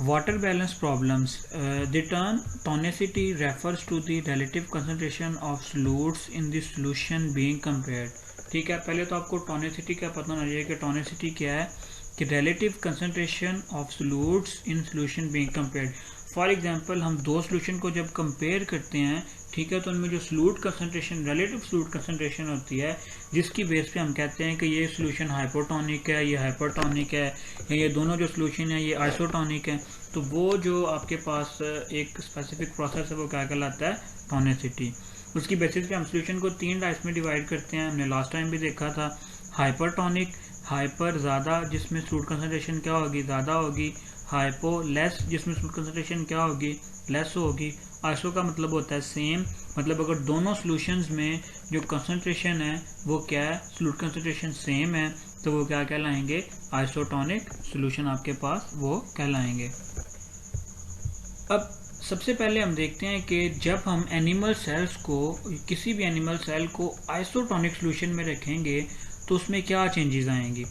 Water balance problems. The term tonicity refers to the relative concentration of solutes in the solution being compared. ठीक है, पहले तो आपको tonicity का पता होना चाहिए कि टोनिसिटी क्या है, कि relative concentration of solutes in solution being compared. For example हम दो सोल्यूशन को जब कंपेयर करते हैं, ठीक है, तो उनमें जो salute concentration, relative salute concentration होती है, जिसकी बेस पे हम कहते हैं कि ये सोल्यूशन हाइपोटोनिक है, ये हाइपरटोनिक है, या ये दोनों जो सोल्यूशन है ये आइसोटोनिक है, तो वो जो आपके पास एक स्पेसिफिक प्रोसेस है वो क्या कहलाता है, टोनिसिटी। उसकी बेसिस पे हम सोल्यूशन को तीन टाइप्स में डिवाइड करते हैं। हमने लास्ट टाइम भी देखा था, हाइपरटोनिक, हाइपर ज़्यादा जिसमें सलूट कंसनट्रेशन क्या होगी, ज़्यादा होगी, हाइपो लेस जिसमें सलूट कंसनट्रेशन क्या होगी, लेस होगी। आइसो का मतलब होता है सेम, मतलब अगर दोनों सॉल्यूशंस में जो कंसंट्रेशन है वो क्या है, सलूट कंसंट्रेशन सेम है, तो वो क्या कहलाएंगे, आइसोटोनिक सॉल्यूशन आपके पास वो कहलाएंगे। अब सबसे पहले हम देखते हैं कि जब हम एनिमल सेल्स को, किसी भी एनिमल सेल को आइसोटोनिक सॉल्यूशन में रखेंगे तो उसमें क्या चेंजेस आएंगी।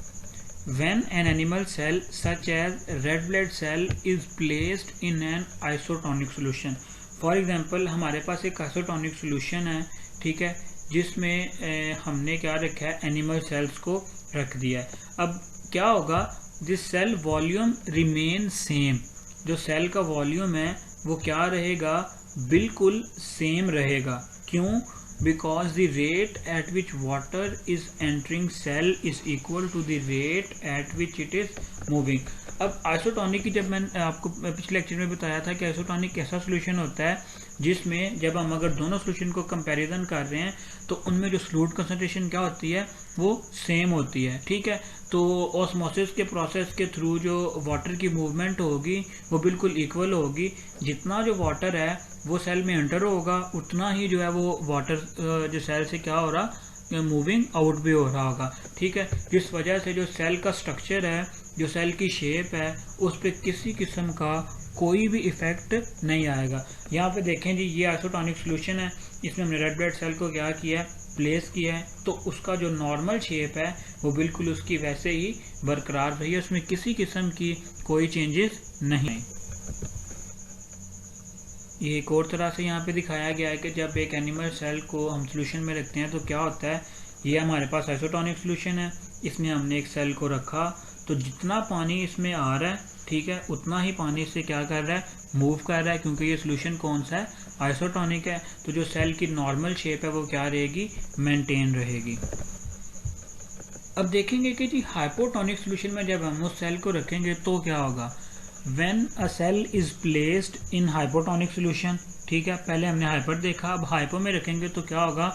When an animal cell such as red blood cell is placed in an isotonic solution, for example हमारे पास एक आइसोटोनिक सोल्यूशन है, ठीक है, जिसमें हमने क्या रखा है, एनिमल सेल्स को रख दिया है। अब क्या होगा, this cell volume remain same, जो सेल का वॉल्यूम है वो क्या रहेगा, बिल्कुल सेम रहेगा। क्यों? Because the rate at which water is entering cell is equal to the rate at which it is moving. अब आइसोटोनिक की जब मैंने आपको पिछले लेक्चर में बताया था कि आइसोटोनिक कैसा सोल्यूशन होता है जिसमें जब हम अगर दोनों सोल्यूशन को कंपैरिजन कर रहे हैं तो उनमें जो सलूट कंसंट्रेशन क्या होती है वो सेम होती है, ठीक है। तो ऑस्मोसिस के प्रोसेस के थ्रू जो वाटर की मूवमेंट होगी वो बिल्कुल इक्वल होगी। जितना जो वाटर है वो सेल में एंटर होगा उतना ही जो है वो वाटर जो सेल से क्या हो रहा, मूविंग आउट भी हो रहा होगा, ठीक है। जिस वजह से जो सेल का स्ट्रक्चर है, जो सेल की शेप है, उस पर किसी किस्म का कोई भी इफेक्ट नहीं आएगा। यहाँ पे देखें जी, ये आइसोटोनिक सोल्यूशन है, इसमें हमने रेड ब्लड सेल को क्या किया है, प्लेस किया है, तो उसका जो नॉर्मल शेप है वो बिल्कुल उसकी वैसे ही बरकरार रही है, उसमें किसी किस्म की कोई चेंजेस नहीं। ये एक और तरह से यहाँ पे दिखाया गया है कि जब एक एनिमल सेल को हम सोल्यूशन में रखते हैं तो क्या होता है, ये हमारे पास आइसोटोनिक सोल्यूशन है, इसमें हमने एक सेल को रखा, तो जितना पानी इसमें आ रहा है, ठीक है, उतना ही पानी से क्या कर रहा है, मूव कर रहा है, क्योंकि ये सोल्यूशन कौन सा है, आइसोटोनिक है। तो जो सेल की नॉर्मल शेप है वो क्या रहेगी, मेंटेन रहेगी। अब देखेंगे कि जी हाइपोटोनिक सोल्यूशन में जब हम उस सेल को रखेंगे तो क्या होगा। When a cell is placed in hypotonic solution, ठीक है, पहले हमने हाइपर देखा, अब हाइपो में रखेंगे तो क्या होगा,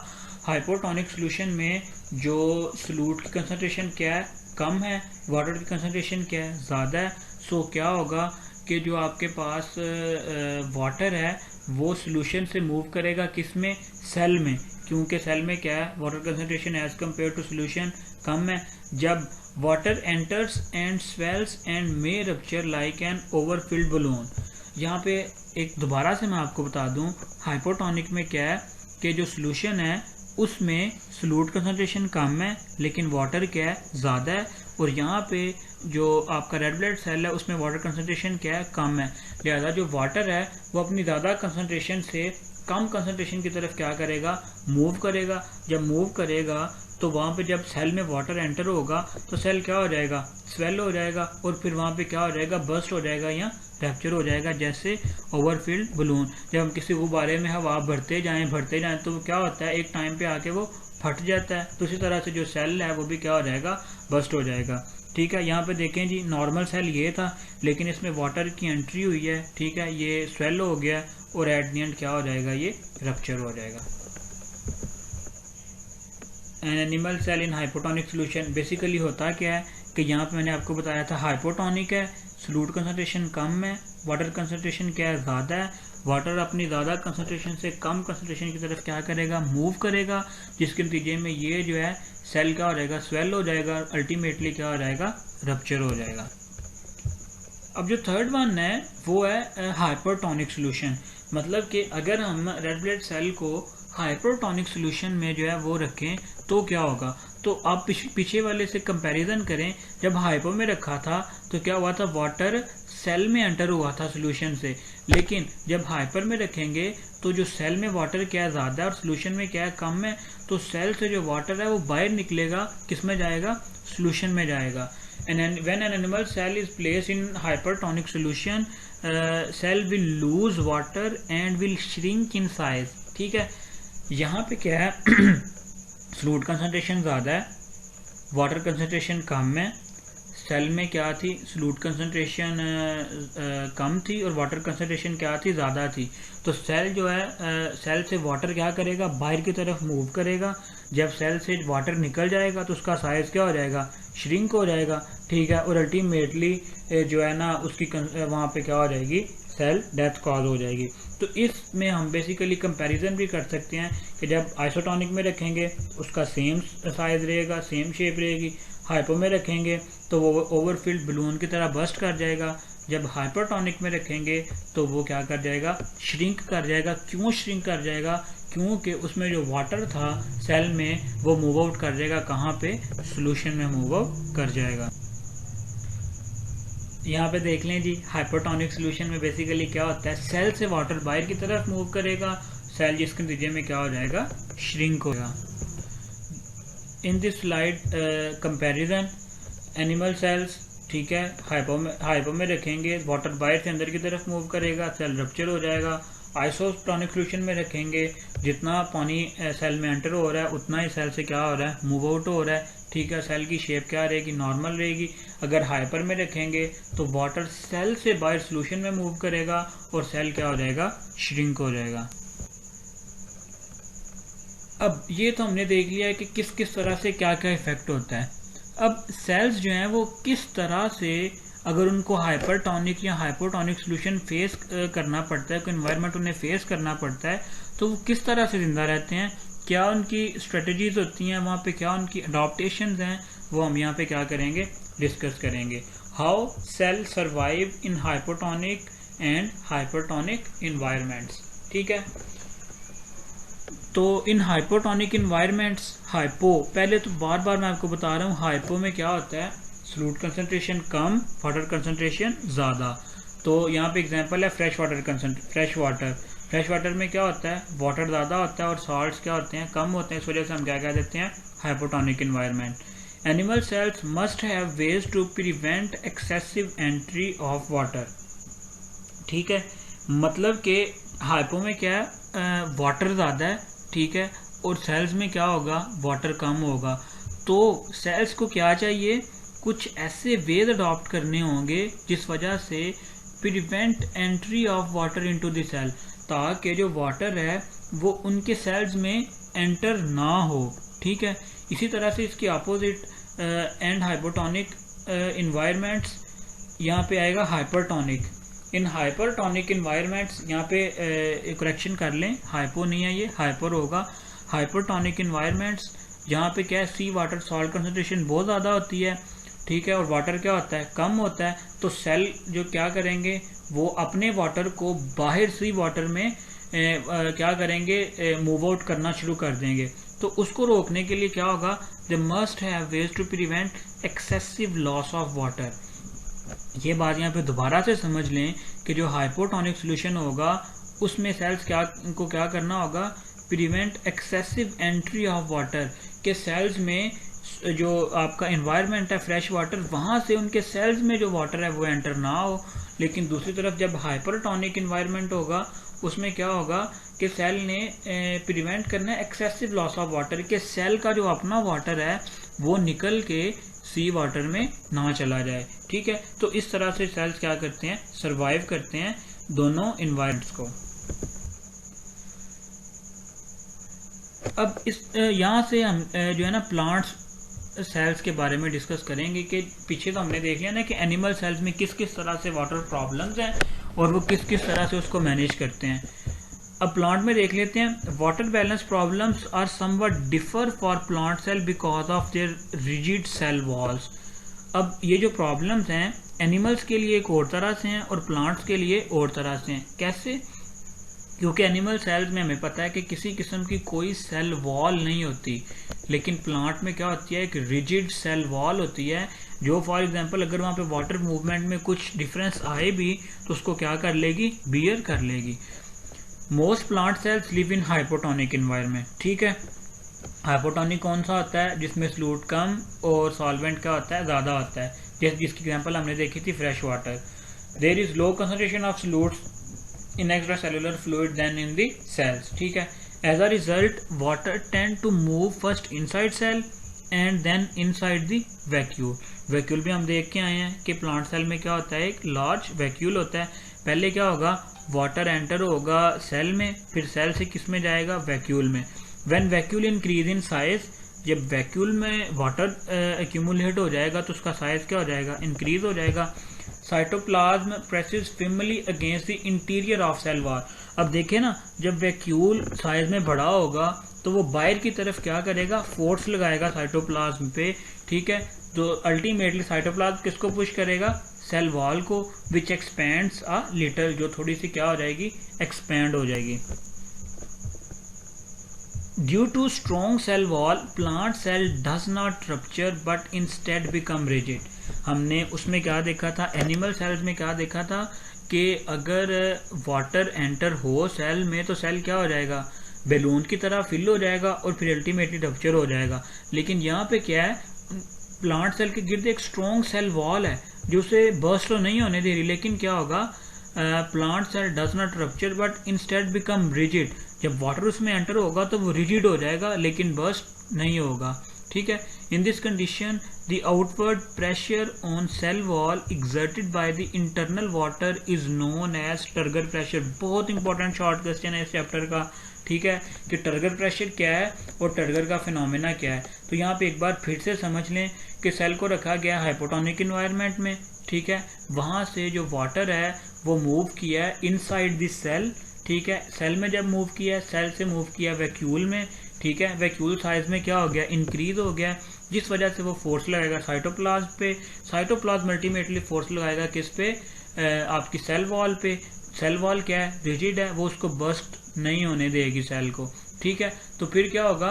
हाइपोटोनिक सोल्यूशन में जो सलूट की कंसंट्रेशन क्या है, कम है, वाटर की कंसंट्रेशन क्या है, ज़्यादा है। सो क्या होगा कि जो आपके पास वाटर है वो सोल्यूशन से मूव करेगा किस में, सेल में, क्योंकि सेल में क्या है, water concentration as compared to solution कम है। जब water enters and swells and may rupture like an overfilled balloon, यहाँ पे एक दोबारा से मैं आपको बता दूं, हाइपोटोनिक में क्या है कि जो सोल्यूशन है उसमें सलूट कंसंट्रेशन कम है लेकिन वाटर क्या है, ज़्यादा है, और यहाँ पे जो आपका रेड ब्लड सेल है उसमें वाटर कंसंट्रेशन क्या है, कम है। लिहाजा जो वाटर है वो अपनी ज़्यादा कंसंट्रेशन से कम कंसंट्रेशन की तरफ क्या करेगा, मूव करेगा। जब मूव करेगा तो वहाँ पे जब सेल में वाटर एंटर होगा तो सेल क्या हो जाएगा, स्वेल हो जाएगा, और फिर वहाँ पे क्या हो जाएगा, बर्स्ट हो जाएगा या रैप्चर हो जाएगा, जैसे ओवरफिल्ड बलून। जब हम किसी गुब्बारे में हवा भरते जाएं तो क्या होता है, एक टाइम पे आके वो फट जाता है। तो इसी तरह से जो सेल है वो भी क्या हो जाएगा, बस्ट हो जाएगा, ठीक है। यहाँ पे देखें जी, नॉर्मल सेल ये था लेकिन इसमें वाटर की एंट्री हुई है, ठीक है, ये स्वेल हो गया और एट द एंड क्या हो जाएगा, ये रप्चर हो जाएगा। An animal cell in hypotonic solution basically होता क्या है कि यहाँ पे मैंने आपको बताया था हाइपोटोनिक है, सलूट कंसंट्रेशन कम है, वाटर कंसंट्रेशन क्या है, ज़्यादा है। वाटर अपनी ज़्यादा कंसंट्रेशन से कम कंसंट्रेशन की तरफ क्या करेगा, मूव करेगा, जिसके नतीजे में ये जो है सेल क्या हो जाएगा, स्वेल हो जाएगा, अल्टीमेटली क्या हो जाएगा, रप्चर हो जाएगा। अब जो थर्ड वन है वो है हाइपरटोनिक सोल्यूशन, मतलब कि अगर हम रेड ब्लड सेल को हाइपरटोनिक सोल्यूशन में जो है वो रखें तो क्या होगा। तो आप पीछे वाले से कंपैरिजन करें, जब हाइपो में रखा था तो क्या हुआ था, वाटर सेल में एंटर हुआ था सोल्यूशन से, लेकिन जब हाइपर में रखेंगे तो जो सेल में वाटर क्या है ज़्यादा है और सोल्यूशन में क्या है कम है, तो सेल से जो वाटर है वो बाहर निकलेगा, किस में जाएगा, सोल्यूशन में जाएगा। And when an animal cell is place in hypertonic solution, cell will lose water and will shrink in size. ठीक है, यहाँ पे क्या है फ्लूइड कंसंट्रेशन ज़्यादा है, वाटर कंसंट्रेशन कम है। सेल में क्या थी, फ्लूइड कंसंट्रेशन कम थी और वाटर कंसंट्रेशन क्या थी, ज़्यादा थी। तो सेल जो है सेल से वाटर क्या करेगा, बाहर की तरफ मूव करेगा। जब सेल से वाटर निकल जाएगा तो उसका साइज़ क्या हो जाएगा, श्रिंक हो जाएगा। ठीक है, और अल्टीमेटली जो है ना उसकी वहाँ पे क्या हो जाएगी, सेल डेथ कॉज हो जाएगी। तो इसमें हम बेसिकली कंपैरिजन भी कर सकते हैं कि जब आइसोटोनिक में रखेंगे उसका सेम साइज़ रहेगा, सेम शेप रहेगी। हाइपो में रखेंगे तो वो ओवरफिल्ड बलून की तरह बस्ट कर जाएगा। जब हाइपरटोनिक में रखेंगे तो वो क्या कर जाएगा, श्रिंक कर जाएगा। क्यों श्रिंक कर जाएगा, क्योंकि उसमें जो वाटर था सेल में वो मूव आउट कर जाएगा, कहाँ पे, सोल्यूशन में मूव आउट कर जाएगा। यहाँ पे देख लें जी, हाइपरटोनिक सोल्यूशन में बेसिकली क्या होता है, सेल से वाटर बाहर की तरफ मूव करेगा, सेल जिसके नतीजे में क्या हो जाएगा, श्रिंक होगा। In this slide comparison animal cells, ठीक है, हाइपो में रखेंगे, वाटर बाहर से अंदर की तरफ मूव करेगा, सेल रप्चर हो जाएगा। आइसोटोनिक सोल्यूशन में रखेंगे, जितना पानी सेल में एंटर हो रहा है उतना ही सेल से क्या हो रहा है, मूव आउट हो रहा है। ठीक है, सेल की शेप क्या रहेगी, नॉर्मल रहेगी। अगर हाइपर में रखेंगे तो वाटर सेल से बाहर सोल्यूशन में मूव करेगा और सेल क्या हो जाएगा, श्रिंक हो जाएगा। अब ये तो हमने देख लिया है कि किस किस तरह से क्या क्या इफेक्ट होता है। अब सेल्स जो हैं वो किस तरह से, अगर उनको हाइपरटोनिक या हाइपोटोनिक सोल्यूशन फेस करना पड़ता है, कोई इन्वायरमेंट उन्हें फेस करना पड़ता है, तो वो किस तरह से जिंदा रहते हैं, क्या उनकी स्ट्रेटजीज होती हैं, वहाँ पे क्या उनकी अडॉप्टेशंस हैं, वो हम यहाँ पे क्या करेंगे, डिस्कस करेंगे। How cell survive in hypotonic and hypertonic environments. ठीक है, तो इन हाइपोटोनिक इन्वायरमेंट्स, हाइपो, पहले तो बार बार मैं आपको बता रहा हूँ, हाइपो में क्या होता है, फ्लूइड कंसंट्रेशन कम, वाटर कंसंट्रेशन ज़्यादा। तो यहाँ पे एग्जांपल है फ्रेश वाटर। फ्रेश वाटर में क्या होता है, वाटर ज़्यादा होता है और सॉल्ट्स क्या होते हैं, कम होते हैं। इस वजह से हम क्या कह देते हैं, hypotonic environment. Animal cells must have ways to prevent excessive entry of water. ठीक है, मतलब कि हाइपो में क्या है, वाटर ज़्यादा है, ठीक है, और सेल्स में क्या होगा, वाटर कम होगा। तो सेल्स को क्या चाहिए, कुछ ऐसे वेज अडॉप्ट करने होंगे जिस वजह से prevent entry of water into the cell, ताकि जो वाटर है वो उनके सेल्स में एंटर ना हो। ठीक है, इसी तरह से इसकी अपोजिट एंड हाइपोटोनिक इन्वायरमेंट्स, यहाँ पे आएगा हाइपरटोनिक। इन हाइपरटोनिक इन्वायरमेंट्स, यहाँ पे करेक्शन कर लें, हाइपो नहीं है ये, हाइपर होगा। हाइपरटोनिक इन्वायरमेंट्स जहाँ पे क्या है, सी वाटर सॉल्ट कंसंट्रेशन बहुत ज़्यादा होती है, ठीक है, और वाटर क्या होता है, कम होता है। तो सेल जो क्या करेंगे, वो अपने वाटर को बाहर सी वाटर में क्या करेंगे, मूव आउट करना शुरू कर देंगे। तो उसको रोकने के लिए क्या होगा, they must have ways to prevent excessive loss of water. ये बात यहाँ पे दोबारा से समझ लें कि जो हाइपोटोनिक सोल्यूशन होगा उसमें सेल्स को क्या करना होगा, prevent excessive entry of water, के सेल्स में जो आपका एनवायरनमेंट है फ्रेश वाटर, वहाँ से उनके सेल्स में जो वाटर है वो एंटर ना हो। लेकिन दूसरी तरफ जब हाइपरटोनिक एनवायरनमेंट होगा उसमें क्या होगा कि सेल ने प्रिवेंट करना है एक्सेसिव लॉस ऑफ वाटर, के सेल का जो अपना वाटर है वो निकल के सी वाटर में ना चला जाए। ठीक है, तो इस तरह से सेल्स क्या करते हैं, सरवाइव करते हैं दोनों इन्वायरमेंट्स को। अब इस यहाँ से हम जो है ना प्लांट्स सेल्स के बारे में डिस्कस करेंगे कि पीछे तो हमने देख लिया ना कि एनिमल सेल्स में किस किस तरह से वाटर प्रॉब्लम्स हैं और वो किस किस तरह से उसको मैनेज करते हैं। अब प्लांट में देख लेते हैं, water balance problems are somewhat differ for plant cell because of their rigid cell walls. अब ये जो प्रॉब्लम्स हैं एनिमल्स के लिए एक और तरह से हैं और प्लांट्स के लिए और तरह से हैं। कैसे? क्योंकि एनिमल सेल्स में हमें पता है कि किसी किस्म की कोई सेल वॉल नहीं होती, लेकिन प्लांट में क्या होती है, एक रिजिड सेल वॉल होती है जो फॉर एग्जांपल अगर वहाँ पे वाटर मूवमेंट में कुछ डिफरेंस आए भी तो उसको क्या कर लेगी, बियर कर लेगी। Most plant cells live in hypotonic environment, ठीक है। हाइपोटोनिक कौन सा होता है, जिसमें स्लूट कम और सॉल्वेंट क्या होता है, ज़्यादा होता है, जिसकी एग्जांपल हमने देखी थी fresh water. There is low concentration of solutes in extracellular fluid than in the cells, ठीक है। as a result water tend to move first inside cell and then inside the vacuole। Vacuole भी हम देख के आए हैं कि plant cell में क्या होता है, एक लार्ज वैक्यूल होता है। पहले क्या होगा, वाटर एंटर होगा सेल में, फिर सेल से किस में जाएगा, वैक्यूल में। When vacuole increase in size, जब वैक्यूल में वाटर एक्यूमुलेट हो जाएगा तो उसका साइज क्या हो जाएगा, इंक्रीज हो जाएगा। Cytoplasm presses firmly against the interior of cell wall. अब देखें ना, जब वैक्यूल साइज में बड़ा होगा तो वो बाहर की तरफ क्या करेगा, फोर्स लगाएगा साइटोप्लाज्म पे, ठीक है। तो अल्टीमेटली साइटोप्लाज्म किसको पुश करेगा, सेल वॉल को, विच एक्सपेंड्स अ लिटिल, जो थोड़ी सी क्या हो जाएगी, एक्सपेंड हो जाएगी। Due to strong cell wall plant cell does not rupture but instead become rigid. हमने उसमें क्या देखा था, एनिमल सेल्स में क्या देखा था कि अगर वाटर एंटर हो सेल में तो सेल क्या हो जाएगा, बैलून की तरह फिल हो जाएगा और फिर अल्टीमेटली रप्चर हो जाएगा। लेकिन यहाँ पे क्या है, प्लांट सेल के गिर्द एक स्ट्रॉन्ग सेल वॉल है जो उसे बर्स्ट तो नहीं होने दे रही, लेकिन क्या होगा, plant cell does not rupture but instead become rigid. जब वाटर उसमें एंटर होगा तो वो रिजिड हो जाएगा लेकिन बर्स्ट नहीं होगा, ठीक है। In this condition the outward pressure on cell wall exerted by the internal water is known as turgor pressure. बहुत इंपॉर्टेंट शॉर्ट क्वेश्चन है इस चैप्टर का, ठीक है, कि टर्गर प्रेशर क्या है और टर्गर का फिनोमेना क्या है। तो यहाँ पे एक बार फिर से समझ लें कि सेल को रखा गया हाइपोटोनिक इन्वायरमेंट में, ठीक है। वहाँ से जो वाटर है वो मूव किया है इनसाइड द सेल, ठीक है। सेल में जब मूव किया, सेल से मूव किया वैक्यूल में, ठीक है। वैक्यूल साइज में क्या हो गया, इंक्रीज हो गया, जिस वजह से वो फोर्स लगाएगा साइटोप्लाज्म पे। साइटोप्लाज्म अल्टीमेटली फोर्स लगाएगा किस पे, आपकी सेल वॉल पे। सेल वॉल क्या है, रिजिड है, वो उसको बर्स्ट नहीं होने देगी सेल को, ठीक है। तो फिर क्या होगा,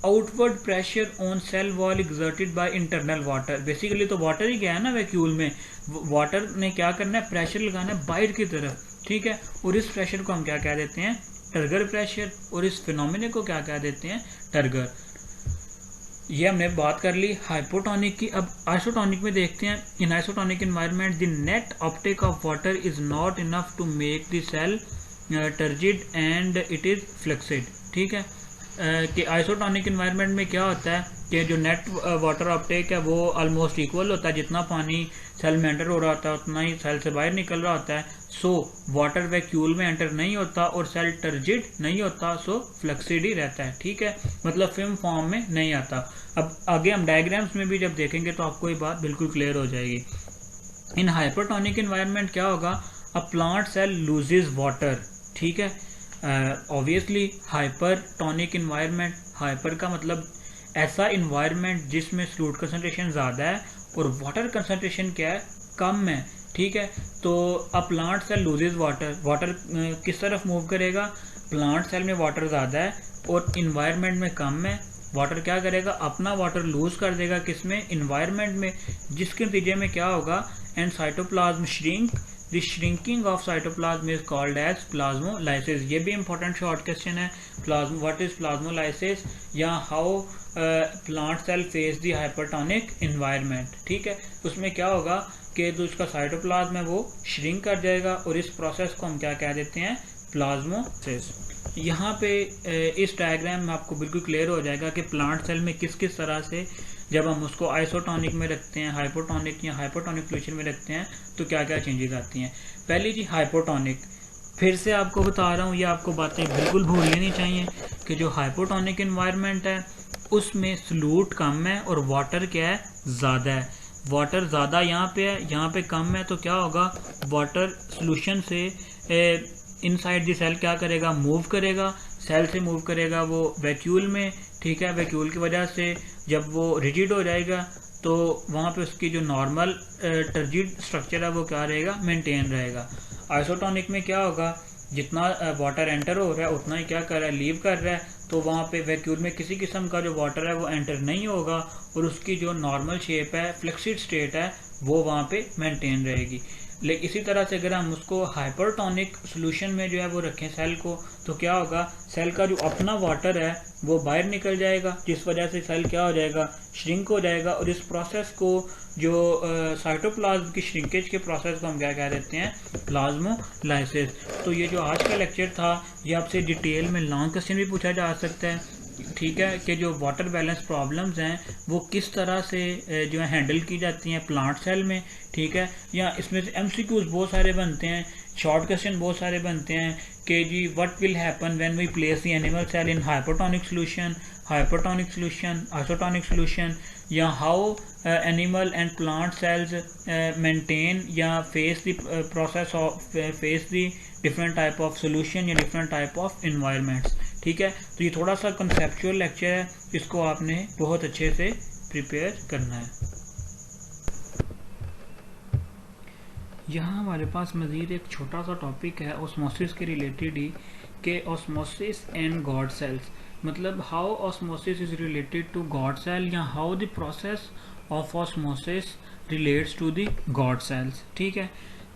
outward pressure on cell wall exerted by internal water. Basically तो वाटर ही क्या है ना वैक्यूल में, वाटर ने क्या करना है, प्रेशर लगाना है बाहर की तरफ, ठीक है। और इस प्रेशर को हम क्या कह देते हैं, टर्गर प्रेशर, और इस फिनोमेना को क्या कह देते हैं, टर्गर। ये हमने बात कर ली हाइपोटोनिक की। अब आइसोटोनिक में देखते हैं। In isotonic environment the net uptake of water is not enough to make the cell turgid and it is flaccid, ठीक है। कि आइसोटोनिक एनवायरनमेंट में क्या होता है कि जो नेट वाटर अपटेक है वो ऑलमोस्ट इक्वल होता है, जितना पानी सेल में एंटर हो रहा होता है उतना ही सेल से बाहर निकल रहा होता है। सो वाटर वैक्यूल में एंटर नहीं होता और सेल टर्जिड नहीं होता, सो फ्लेक्सिड ही रहता है, ठीक है, मतलब फिल्म फॉर्म में नहीं आता। अब आगे हम डायग्राम्स में भी जब देखेंगे तो आपको ये बात बिल्कुल क्लियर हो जाएगी। इन हाइपरटोनिक एनवायरनमेंट क्या होगा, a plant cell loses water, ठीक है। ऑब्वियसली हाइपरटोनिक इन्वायरमेंट, हाइपर का मतलब ऐसा इन्वायरमेंट जिसमें फ्लूइड कंसंट्रेशन ज़्यादा है और वाटर कंसंट्रेशन क्या है, कम है, ठीक है। तो a plant cell loses water, water किस तरफ मूव करेगा, प्लांट सेल में वाटर ज़्यादा है और इन्वायरमेंट में कम है, वाटर क्या करेगा, अपना वाटर लूज कर देगा किसमें, इन्वायरमेंट में, जिसके नतीजे में क्या होगा, and cytoplasm shrink. The shrinking of cytoplasm is called as plasmolysis। ये भी important short question है, what is plasmolysis या how plant cell face the hypertonic environment, ठीक है। उसमें क्या होगा कि जो उसका साइटोप्लाज्म है वो श्रिंक कर जाएगा और इस प्रोसेस को हम क्या कह देते हैं, प्लाज्मोसिस। यहाँ पे इस डायग्राम में आपको बिल्कुल क्लियर हो जाएगा कि प्लांट सेल में किस किस तरह से जब हम उसको आइसोटोनिक में रखते हैं, हाइपोटोनिक या हाइपोटोनिक सोल्यूशन में रखते हैं तो क्या क्या चेंजेस आती हैं। पहली जी हाइपोटोनिक, फिर से आपको बता रहा हूँ, ये आपको बातें बिल्कुल भूल लेनी चाहिए कि जो हाइपोटोनिक एनवायरनमेंट है उसमें सॉल्यूट कम है और वाटर क्या है, ज़्यादा है। वाटर ज़्यादा यहाँ पे है, यहाँ पे कम है, तो क्या होगा, वाटर सोल्यूशन से इनसाइड द सेल क्या करेगा, मूव करेगा, सेल से मूव करेगा वो वैक्यूल में, ठीक है। वैक्यूल की वजह से जब वो रिजिड हो जाएगा तो वहाँ पे उसकी जो नॉर्मल टर्जिड स्ट्रक्चर है वो क्या रहेगा, मेंटेन रहेगा। आइसोटोनिक में क्या होगा, जितना वाटर एंटर हो रहा है उतना ही क्या कर रहा है, लीव कर रहा है। तो वहाँ पे वैक्यूल में किसी किस्म का जो वाटर है वो एंटर नहीं होगा और उसकी जो नॉर्मल शेप है, फ्लेक्सिड स्टेट है, वो वहाँ पे मेंटेन रहेगी। लेकिन इसी तरह से अगर हम उसको हाइपरटोनिक सोल्यूशन में जो है वो रखें सेल को, तो क्या होगा, सेल का जो अपना वाटर है वो बाहर निकल जाएगा, जिस वजह से सेल क्या हो जाएगा, श्रिंक हो जाएगा। और इस प्रोसेस को जो साइटोप्लाज्म की श्रिंकेज के प्रोसेस को हम क्या कह देते हैं, प्लाज्मोलाइसिस। तो ये जो आज का लेक्चर था, ये आपसे डिटेल में लॉन्ग क्वेश्चन भी पूछा जा सकता है, ठीक है, कि जो वाटर बैलेंस प्रॉब्लम्स हैं वो किस तरह से जो है हैंडल की जाती हैं प्लांट सेल में, ठीक है। या इसमें से एमसीक्यूज बहुत सारे बनते हैं, शॉर्ट क्वेश्चन बहुत सारे बनते हैं कि जी what will happen when we place the animal cell in hypotonic solution, isotonic solution, या how animal and plant cells maintain या face the process of face the different type of solution या different type of environments, ठीक है। तो ये थोड़ा सा conceptual lecture है, इसको आपने बहुत अच्छे से प्रिपेयर करना है। यहाँ हमारे पास मज़ीद एक छोटा सा टॉपिक है ऑस्मोसिस के रिलेटेड ही, कि ऑस्मोसिस एंड गॉड सेल्स, मतलब how osmosis is related to guard cell, या how the process of osmosis relates to the guard cells, ठीक है।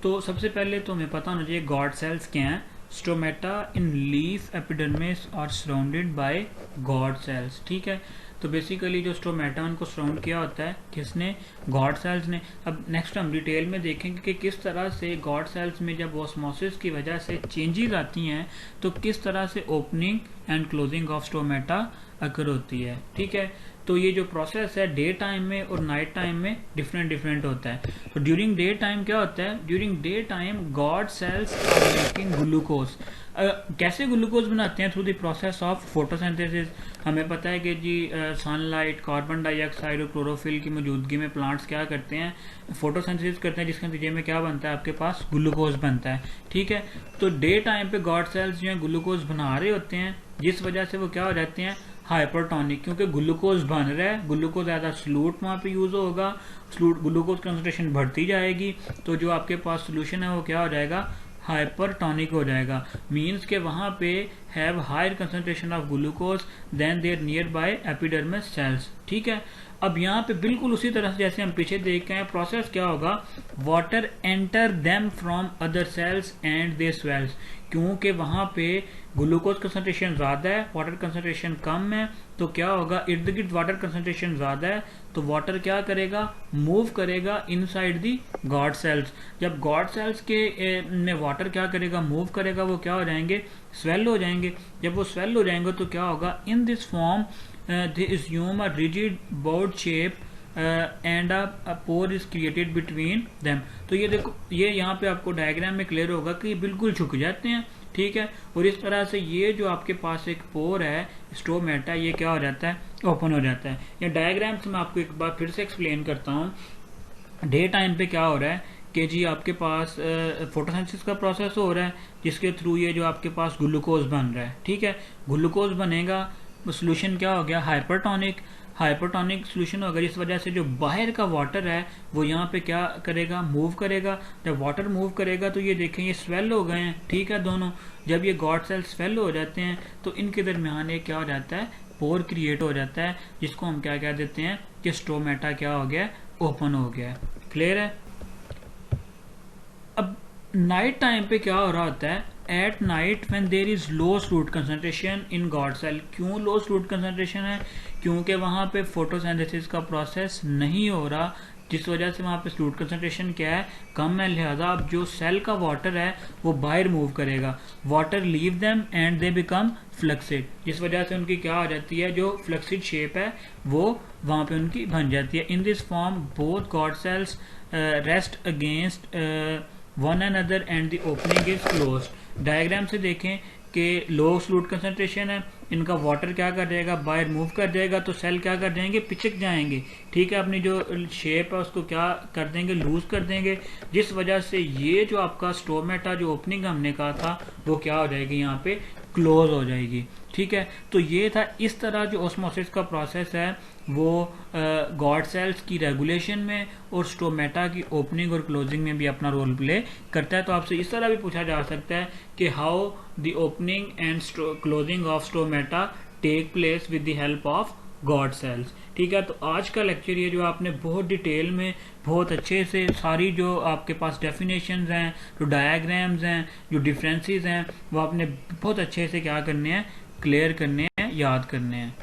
तो सबसे पहले तो हमें पता होना चाहिए गॉड सेल्स क्या हैं। Stomata in leaf epidermis are surrounded by guard cells, ठीक है। तो बेसिकली जो स्टोमेटा उनको सराउंड किया होता है किसने, गॉड सेल्स ने। अब नेक्स्ट हम डिटेल में देखेंगे कि किस तरह से गॉड सेल्स में जब ऑस्मोसिस की वजह से चेंजेस आती हैं तो किस तरह से opening and closing of stomata occur होती है, ठीक है। तो ये जो प्रोसेस है डे टाइम में और नाइट टाइम में डिफरेंट होता है। तो ड्यूरिंग डे टाइम क्या होता है, during day time guard cells are making glucose. कैसे ग्लूकोज बनाते हैं, through the process of photosynthesis. हमें पता है कि जी सनलाइट, कार्बन डाइऑक्साइड और क्लोरोफिल की मौजूदगी में प्लांट्स क्या करते हैं, फोटोसिंथेसिस करते हैं, जिसके नतीजे में क्या बनता है, आपके पास ग्लूकोज बनता है, ठीक है। तो डे टाइम पे गॉड सेल्स जो है ग्लूकोज बना रहे होते हैं, जिस वजह से वो क्या हो जाते हैं, हाइपरटोनिक, क्योंकि ग्लूकोज बन रहा है, ग्लूकोज एज अ सॉल्यूट वहाँ पे यूज होगा, ग्लूकोज कंसंट्रेशन बढ़ती जाएगी, तो जो आपके पास सोल्यूशन है वो क्या हो जाएगा, हाइपरटोनिक हो जाएगा। मीन्स के वहाँ पे have higher concentration of glucose than their nearby epidermis cells, ठीक है। अब यहाँ पे बिल्कुल उसी तरह से जैसे हम पीछे देख रहे हैं, प्रोसेस क्या होगा, water enter them from other sales and they swells, क्योंकि वहाँ पे ग्लूकोज कंसंट्रेशन ज़्यादा है, वाटर कंसंट्रेशन कम है, तो क्या होगा, इर्द गिर्द वाटर कंसंट्रेशन ज़्यादा है, तो वाटर क्या करेगा, मूव करेगा इनसाइड दी गॉड सेल्स। जब गॉड सेल्स के में वाटर क्या करेगा, मूव करेगा, वो क्या हो जाएंगे, स्वेल हो जाएंगे। जब वो स्वेल हो जाएंगे तो क्या होगा, इन this form they assume a rigid board shape and a pore is created between them। तो ये देखो, ये यहाँ पे आपको डायग्राम में क्लियर होगा कि ये बिल्कुल झुक जाते हैं, ठीक है। और इस तरह से ये जो आपके पास एक पोर है, स्टोमेटा, ये क्या हो जाता है, ओपन हो जाता है। ये डायग्राम से मैं आपको एक बार फिर से एक्सप्लेन करता हूँ। डे टाइम पे क्या हो रहा है कि जी आपके पास फोटोसिंथेसिस का प्रोसेस हो रहा है, जिसके थ्रू ये जो आपके पास ग्लूकोज बन रहा है, ठीक है। ग्लूकोज बनेगा, सोल्यूशन क्या हो गया, हाइपरटोनिक सोल्यूशन होगा, इस वजह से जो बाहर का वाटर है वो यहाँ पे क्या करेगा, मूव करेगा। जब वाटर मूव करेगा तो ये देखें ये स्वेल हो गए हैं, ठीक है, दोनों। जब ये गॉड सेल स्वेल हो जाते हैं तो इनके दरमियान एक क्या हो जाता है, पोर क्रिएट हो जाता है, जिसको हम क्या कह देते हैं कि स्टोमेटा क्या हो गया, ओपन हो गया। क्लियर है। अब नाइट टाइम पे क्या हो रहा होता है, at night when there is low solute concentration in guard cell. क्यों लो सॉल्यूट कंसंट्रेशन है, क्योंकि वहाँ पे फोटोसिंथेसिस का प्रोसेस नहीं हो रहा, जिस वजह से वहाँ पे सॉल्यूट कंसंट्रेशन क्या है, कम है। लिहाजा अब जो सेल का वाटर है वो बाहर मूव करेगा, water leave them and they become flaccid, जिस वजह से उनकी क्या हो जाती है, जो फ्लक्सिड शेप है वो वहाँ पे उनकी बन जाती है। In this form both guard cells rest against one another and the opening is closed. Diagram से देखें कि लो सॉल्यूट कंसंट्रेशन है, इनका वाटर क्या कर जाएगा, बाहर मूव कर जाएगा, तो सेल क्या कर जाएंगे, पिचक जाएंगे, ठीक है। अपनी जो शेप है उसको क्या कर देंगे, लूज कर देंगे, जिस वजह से ये जो आपका स्टोमेटा जो ओपनिंग हमने कहा था वो क्या हो जाएगी, यहाँ पे क्लोज हो जाएगी। ठीक है, तो ये था इस तरह जो ऑस्मोसिस का प्रोसेस है वो गॉड सेल्स की रेगुलेशन में और स्टोमेटा की ओपनिंग और क्लोजिंग में भी अपना रोल प्ले करता है। तो आपसे इस तरह भी पूछा जा सकता है कि how the opening and closing of stomata take place with the help of guard cells. ठीक है, तो आज का लेक्चर ये जो आपने बहुत डिटेल में बहुत अच्छे से सारी जो आपके पास डेफिनेशंस हैं, जो डायग्राम्स हैं, जो डिफरेंसेस हैं, वो आपने बहुत अच्छे से क्या करने हैं, क्लियर करने हैं, याद करने हैं।